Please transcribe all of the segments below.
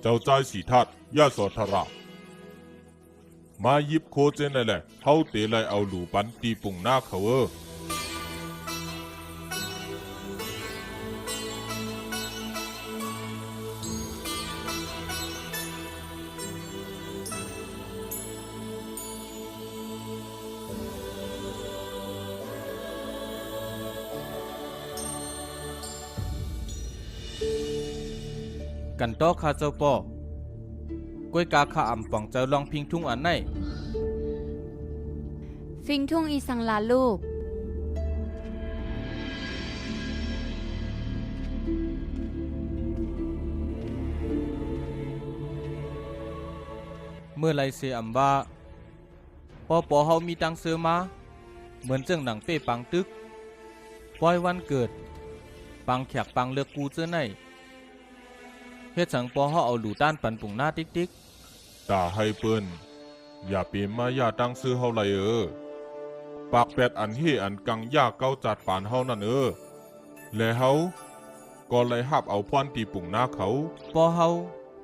จ้าใจสีทัดยาสอทระมายิบโคเจนนั่นแหละเขาเตะเลยเอาหลูปันตีปุ่งหน้าเขากันโตข้าเจ้าป่อกล้วยกาข้าอ่ำป่องเจ้าลองพิงทุ่งอันไหนฟิงทุ่งอีสังลาลูกเมื่อไรเสียอ่ำว่าปอเฮามีตังเสือมาเหมือนเจ้งหนังเป้ปังตึกปล่อยวันเกิดปังแขกปังเลือกกูเจ้าไหนเฮ็ดสังปอเฮาเอาหลูต้านปันปุ่งหน้าติ๊กตาให้เปิ้นอย่าเปลี่ยนมาอย่าตั้งซื้อเฮาไรปากแปดอันเฮอันกังยาเก้าจัดปานเฮานั่นและเฮาก็เลยหับเอาพรตีปุ่งหน้าเขาปอเฮา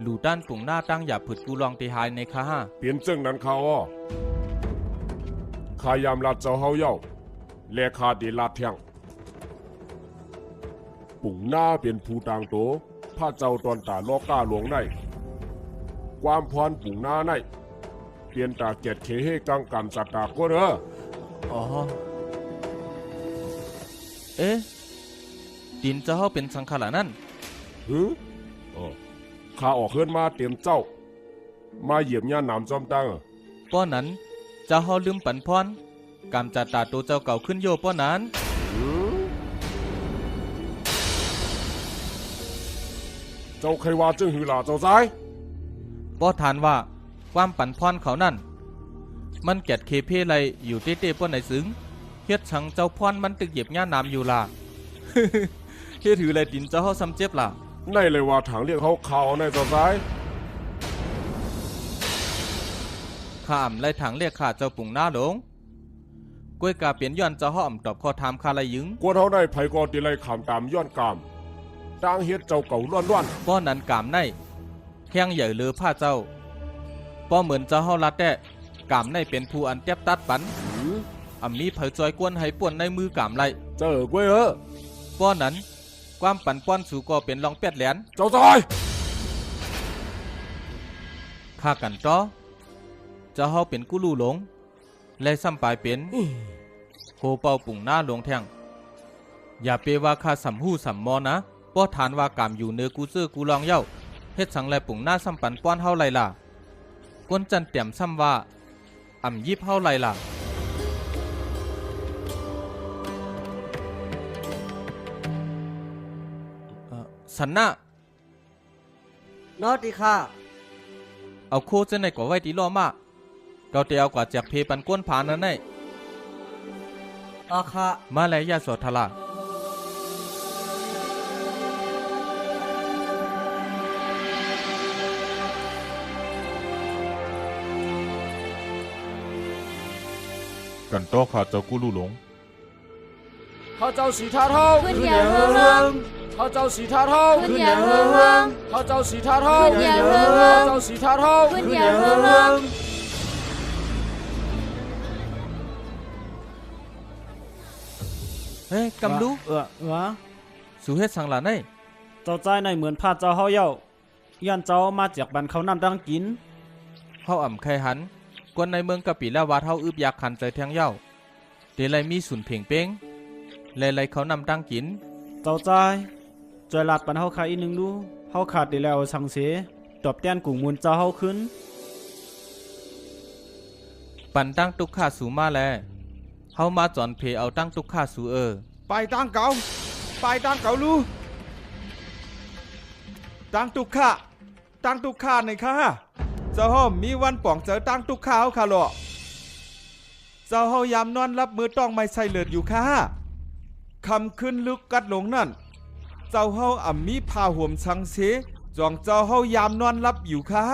หลูต้านปุ่งหน้าตั้งอย่าผึดกูลองตีหายในคาห้าเปลี่ยนจึงนั้นเขาข้ายามลาดเจ้าเฮาเย้าและข้าดีลาดเทียงปุ่งหน้าเป็นผู้ต่างโตพระเจ้าตอนตาลอกก้าหลวงในความพรปุ่งหน้าในเปลี่ยนตาเกียรติเคเฮกังกันสัตตาก็เด้ออ๋อเอ๊ะดินเจ้าเฮาเป็นสังขารนั่นข้าออกเฮือนมาเตรียมเจ้ามาเหยียบย่าหนามจอมตั้งป้อนั้นเจ้าเฮาลืมปันพรกำจัดตาโตเจ้าเก่าขึ้นโยป้อนั้นเจ้าใครว่าจึงหือหลาเจ้าใจป้อทานว่าความปันพรเขานั่นมันแกดเคเพไรอยู่เต้ๆป้อไหนซึ้งเฮ็ดชังเจ้าพรมันตึกเหยียบย่าน้ำอยู่ล่ะ เฮ็ดถือไรดินเจ้าเฮาซ้ำเจ็บล่ะในเลยว่าถังเรียกเขาข่าวในเจ้าใจข้าอ่ำไล่ถังเรียกข้าเจ้าปุ่งหน้าหลงกล้วยกาเปลี่ยนย้อนเจ้าเฮาอ่ำตอบข้อถามข้าไรยึงกวนเฮาได้ไผกอติไลขามตามย้อนกามต่างเฮ็ดเจ้าเก่าล้วนป้อนั้นกามในแข้งใหญ่เลือผ้าเจ้าป้อเหมือนเจ้าเฮาลัดแต่กามในเป็นผู้อันเจ็บตัดปันมีเผยจอยกวนให้ป่วนในมือกามไรเจ้ากล้วยป้อนั้นความปันป้อนสู่ก็เป็นรองเป็ดแหลนเจ้าจอยข้ากันจ้อเจ้าเฮาเป็นกุลูหลงและซ้ำปลายเป็นโคเป่าปุ่งหน้าหลวงแทงอย่าเปว่าข้าสำหู้สำมอนะป้อฐานว่ากามอยู่เนื้อกูเสื้อกูลองเย้าเฮ็ดสังแลปุ่งหน้าซ้ำปันป้อนเฮาไรล่ะก้นจันเตี่ยมซ้ำว่ายิบเฮาไรล่ะสันนะนอติค่ะเอาโคจะไหนกว่าไว้ตีล้อมาเราเตียวกว่าจากเพปันก้นผานั่นไงค่ะมาแล้วยาสอทลากันต้อขาเจ้ากุลูหลงข้าเจ้าสีทาเท่าขึ้นอย่าเฮิงข้าเจ้าสีทาเท่าขึ้นอย่าเฮิงข้าเจ้าสีทาเท่าขึ้นอย่าเฮิงข้าเจ้าสีทาเท่าขึ้นอย่าเฮิงเฮ้ยกำลูวะสู่เฮ็ดสังหลานไอ้เจ้าใจในเหมือนพาเจ้าเฮาเย้าย้อนเจ้ามาจากบ้านเขาน้ำดังกินเฮาไข่หันกวนในเมืองกะปิแล้วว่าเฮาอึบอยากขันใจแทงเย้าเดลัยมีสุนเพ่งเป้งไล่เขานำตั้งกินเจ้าใจจอยลาดปันเฮาขาอีนึงดูเฮาขาดได้แล้วสังเสตอบแทนกุ้งมูลเจ้าเฮาขึ้นปันตั้งตุกข้าสูมาแลเฮามาจอนเพเอาตั้งตุกข้าสูไปตั้งเก่าลูตั้งตุกข้าในข้าเจ้าเฮามีวันป่องเจอตั้งตุกข้าเฮาค่ะหรอเจ้าเฮายามนอนรับมือต้องไม่ใส่เลือดอยู่ค่ะคำขึ้นลึกกัดหลงนั่นเจ้าเฮามีผ้าห่มชังเสจองเจ้าเฮายามนอนรับอยู่ค่ะ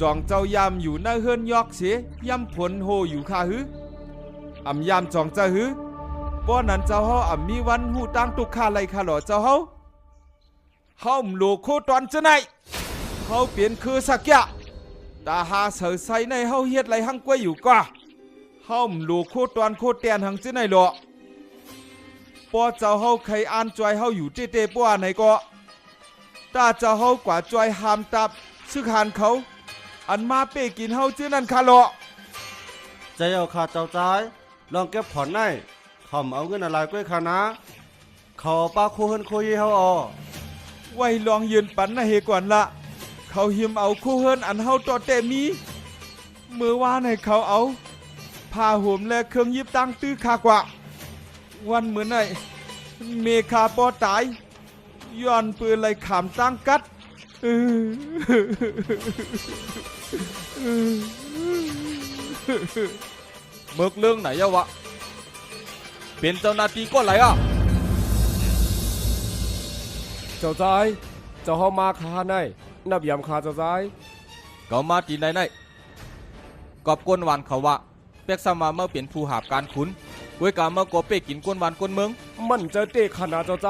จองเจ้ายามอยู่หน้าเฮือนยอกเสยำผลโหอยู่ค่ะหือยามจองเจ้าหืป้อนั้นเจ้าเฮามีวันหูตั้งตุกข้าไรค่ะหรอเจ้าเฮาโลโคตอนจะไหน เฮาเปลี่ยนคือสักยะตาหาเสือใส่ในเฮาเฮ็ดไรหังกวยอยู่ก่ะเฮาหลูกโคตรโคตรแตนหังจื้อไหนหรอปอเจ้าเฮาใครอ่านจอยเฮาอยู่เต้ๆป้ว่าไหนก็ตาเจ้าเฮากว่าจอยหามตับซึกหานเขาอันมาเป้กินเฮาจื้อนั่นคาหรอ ใจเอาขาดเจ้าใจลองเก็บผ่อนได้ขอมเอาเงินอะไรก้วยขานะเขาป้าคูเฮินคุยเฮาออ ไว้ลองยืนปันนะเฮก่อนละเขาหิมเอาคู่เฮิรนอันเฮาต่อแต่มีมือว่าในเขาเอาผ้าห่มและเครื่องยิบตั้งตื้อคากว่าวันเหมือนไอเมคาปอตายย้อนปืนไหลขามตั้งกัดเบิกเรื่องไหนอะวะ เป็นเจ้าหน้าที่ก็ไหลอ่ะ เจ้าใจเจ้าเฮามาคาในนับยำคาเจ้าใจ เขามาตีไหนกอบกวนหวานเขาว่าเป็กสมาเมื่อเปลี่ยนผู้หาบการขุนกวยกาเมื่อก่อเป๊กกินกวนหวานกวนเมือง มันเจอเตะขนาดเจ้าใจ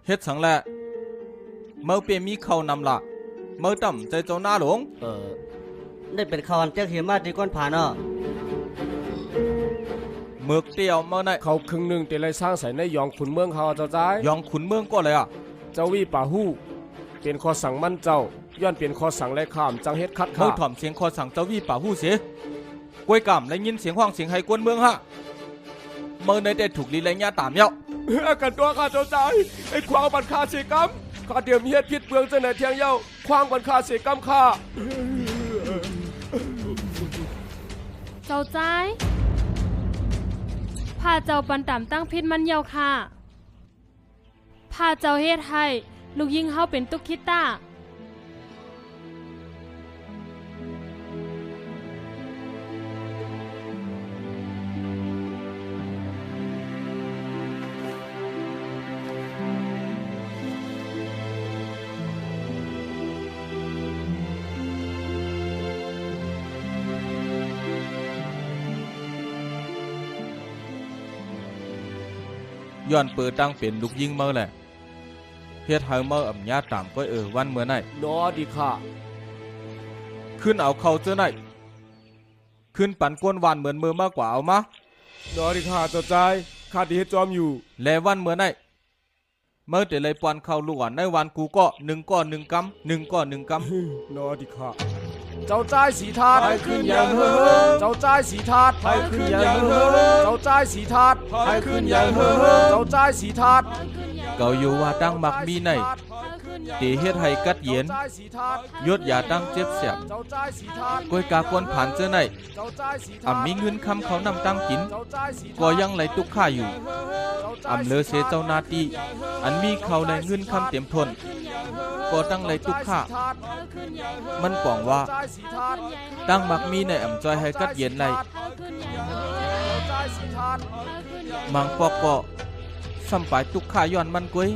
เฮ็ดสังแหละเมื่อเปลี่ยนมีเขานำละเมื่อต่ำใจเจ้าหน้าหลวง ได้เป็นข่าวอันเจ้าเหียมาที่ก้นผ่านเนาะ เมือกเตียวเมื่อไหน เขาครึ่งหนึ่งเตะไรสร้างใส่ในยองขุนเมืองเขาเจ้าใจ ยองขุนเมืองก็เลยอ่ะ เจ้าวีป่าหู้เป็นข้อสั่งมั่นเจ้าย้อนเป็นข้อสั่งไรข้ามจังเฮ็ดคัด เมื่ ขา อถ่อมเสียงคอสั่งเจ้าวี่ป่าหู้เสียกวยกำและยินเสียงห้องเสียงไห้กวนเมืองฮะเมื่อในได้ถูกลีไรญาตามเย้า กันตัวข้าเจ้าใจไอ้ควางบันคาเสกรรมข้าเตรียมเฮ็ดพิษเมืองเจ้าไหนเทียงเย้าควางบันคาเสกรรมข้า เจ้าใจายพาเจ้าปันต่ำตั้งพิษมันเยาค่ะพาเจ้าเฮ็ดให้ลูกยิงเฮาเป็นตุกคิต้าย้อนเปิดตั้งเป็นลูกยิงเมื่อแหละเฮ็ดให้เมื่ออำญาตามก้อยวันเมื่อไหน นอดีข้า ขึ้นเอาเข้าเจอไหนขึ้นปั่นกวนหวานเหมือนมือมากกว่าเอามาน อดีข้าเจ้าใจข้าที่เฮ็ดจอมอยู่ แลวันเมื่อไหนเมื่อแต่เลยปอนเข้าลูกหวานในวันกูก็1 ก้อน 1 กำ 1 ก้อน 1 กำ นอดีข้าเจ้าใจายสีทาด ไปขึ้นอย่างเฮิง เจ้าใจายสีทาด ไปขึ้นอย่างเฮิง เจ้าใจายสีทาด ไปขึ้นอย่างเฮิง เจ้าใจายสีทาด เกาอยู่ว่าตั้งมักมีในตีเฮ็ดให้กัดเย็น เจ้าใจายสีทาด ยศอย่าตั้งเจ็บเสียบ เจ้าใจายสีทาด ก้อยกากวนผ่านเจอไหน เจ้าใจายสีทาด มีเงินคำเขานำตั้งกิน เจ้าใจายสีทาด ก็ยังไหลตุกข้าอยู่เลอเสเจ้านาตีอันมีเขาในเงินคำเต็มทนก็ตั้งไหลตุกข้ามันป่องว่าตั้งมักมีในจอยให้กัดเย็นไหลมังปอกก็สัมปายตุกข้าย้อนมันก้อย